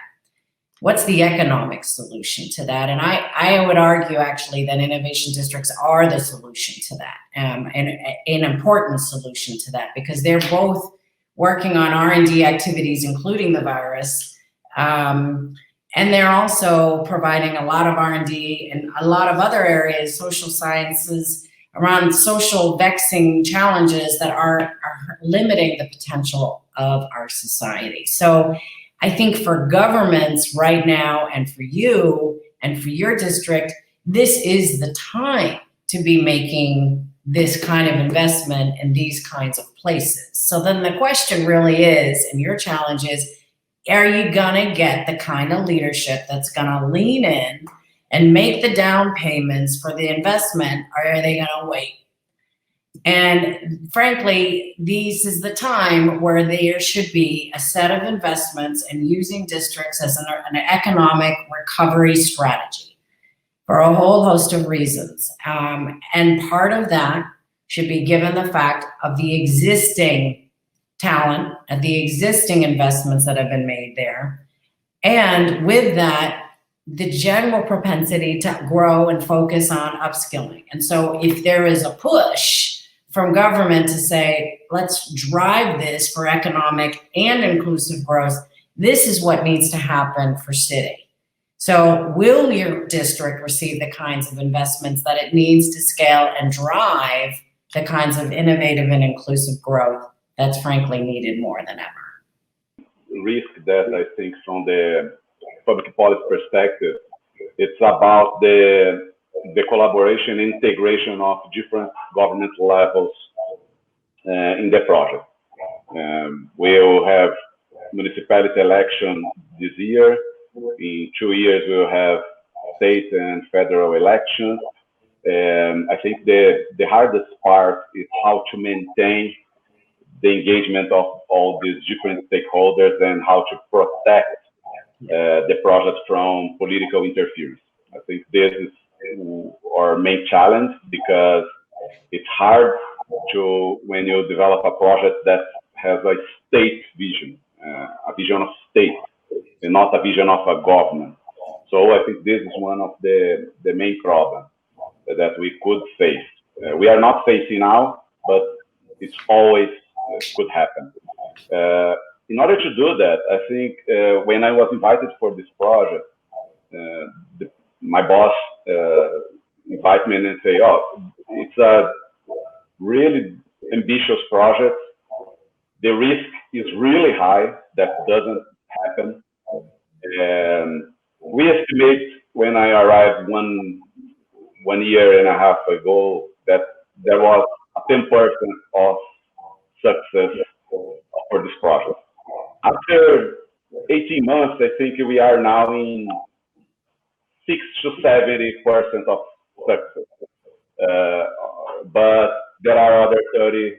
What's the economic solution to that? And I would argue actually that innovation districts are the solution to that, and an important solution to that, because they're both working on R&D activities, including the virus, and they're also providing a lot of R&D in a lot of other areas, social sciences, around social vexing challenges that are limiting the potential of our society. So I think for governments right now, and for you and for your district, this is the time to be making this kind of investment in these kinds of places. So then the question really is, and your challenge is, are you gonna get the kind of leadership that's gonna lean in and make the down payments for the investment, or are they gonna wait? And frankly, this is the time where there should be a set of investments and using districts as an economic recovery strategy for a whole host of reasons. And part of that should be given the fact of the existing talent and the existing investments that have been made there. And with that, the general propensity to grow and focus on upskilling. And so if there is a push from government to say, let's drive this for economic and inclusive growth, this is what needs to happen for CITI. So will your district receive the kinds of investments that it needs to scale and drive the kinds of innovative and inclusive growth that's frankly needed more than ever? Risk that I think from the public policy perspective, it's about the collaboration, integration of different government levels in the project. We'll have municipality election this year. In 2 years, we'll have state and federal elections. I think the hardest part is how to maintain the engagement of all these different stakeholders and how to protect the project from political interference. I think this is our main challenge, because it's hard to, when you develop a project that has a state vision, a vision of state, and not a vision of a government. So I think this is one of the main problems that we could face. We are not facing now, but it's always could happen. In order to do that, I think when I was invited for this project, my boss invited me and say, "Oh, it's a really ambitious project. The risk is really high that doesn't happen." We estimate, when I arrived one year and a half ago, that there was a 10% of success for this project. After 18 months, I think we are now in 60 to 70% of success. But there are other 30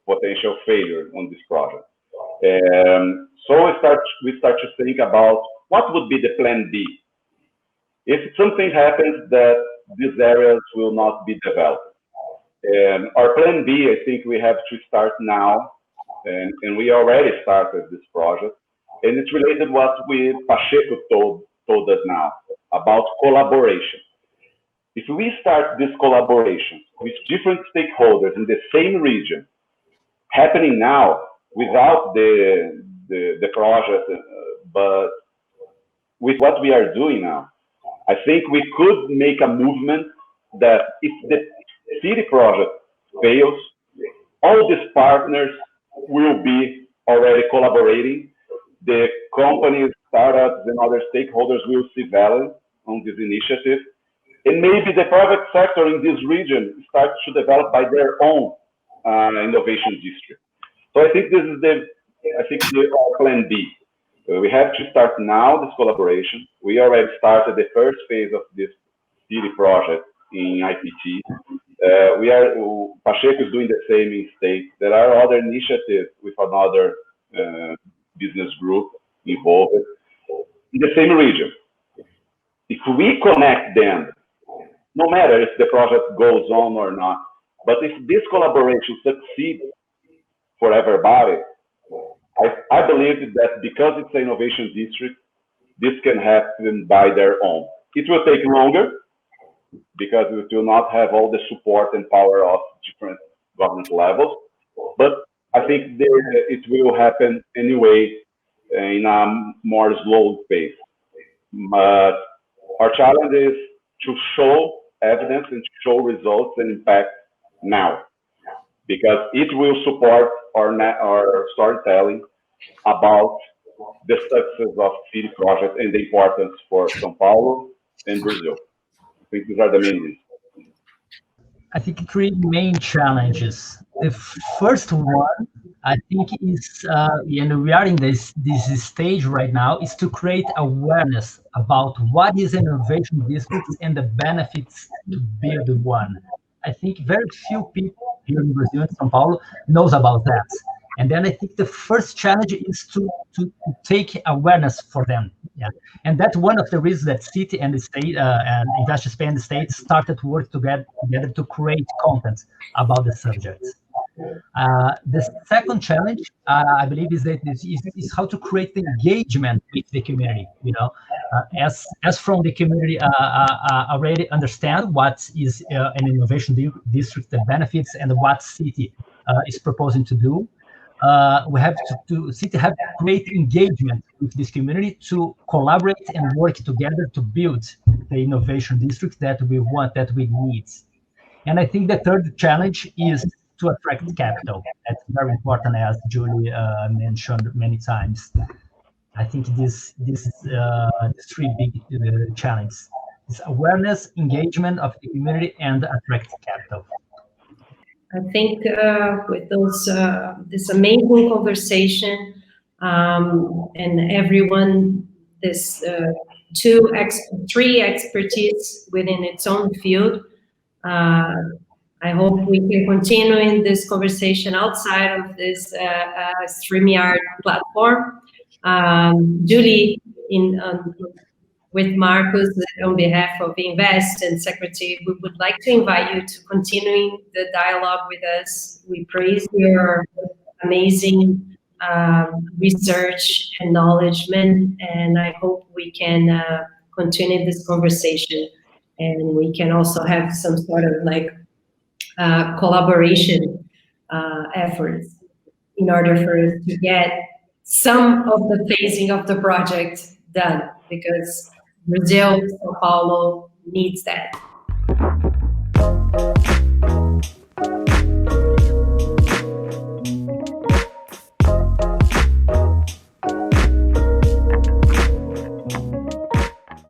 potential failures on this project. So we start to think about what would be the plan B. If something happens that these areas will not be developed. Our plan B, I think we have to start now, and we already started this project, and it's related to what Pacheco told us now about collaboration. If we start this collaboration with different stakeholders in the same region, happening now without the project, but with what we are doing now, I think we could make a movement that if the city project fails, all these partners will be already collaborating. The companies, startups, and other stakeholders will see value on this initiative. And maybe the private sector in this region starts to develop by their own innovation district. So I think this is our plan B. We have to start now this collaboration. We already started the first phase of this city project in IPT. Pacheco is doing the same in state. There are other initiatives with another business group involved. in the same region. If we connect them, no matter if the project goes on or not, but if this collaboration succeeds for everybody, I believe that because it's an innovation district, this can happen by their own. It will take longer because it will not have all the support and power of different government levels, but I think it will happen anyway in a more slow pace. But our challenge is to show evidence and to show results and impact now, because it will support our storytelling about the success of CITI project and the importance for São Paulo and Brazil. I think these are the main reasons. I think three main challenges. The first one, I think, is, and we are in this stage right now, is to create awareness about what is innovation districts and the benefits to build one. I think very few people here in Brazil and São Paulo knows about that. And then I think the first challenge is to take awareness for them. Yeah, and that's one of the reasons that CITI and the state and Investe-SP and the state started to work together to create content about the subject. The second challenge, I believe, is how to create the engagement with the community. You know, as from the community already understand what is an innovation district, the benefits, and what CITI is proposing to do. We have CITI have great engagement with this community to collaborate and work together to build the innovation district that we want, that we need. And I think the third challenge is to attract capital. That's very important, as Julie mentioned many times. I think these three big challenges: is awareness, engagement of the community, and attract capital. I think with this amazing conversation and everyone, three expertise within its own field. I hope we can continue in this conversation outside of this StreamYard platform. Julie, with Marcos, on behalf of Invest and Secretary, we would like to invite you to continuing the dialogue with us. We praise your amazing research and acknowledgement, and I hope we can continue this conversation, and we can also have some sort of collaboration efforts in order for us to get some of the phasing of the project done, because Brazil, São Paulo needs that.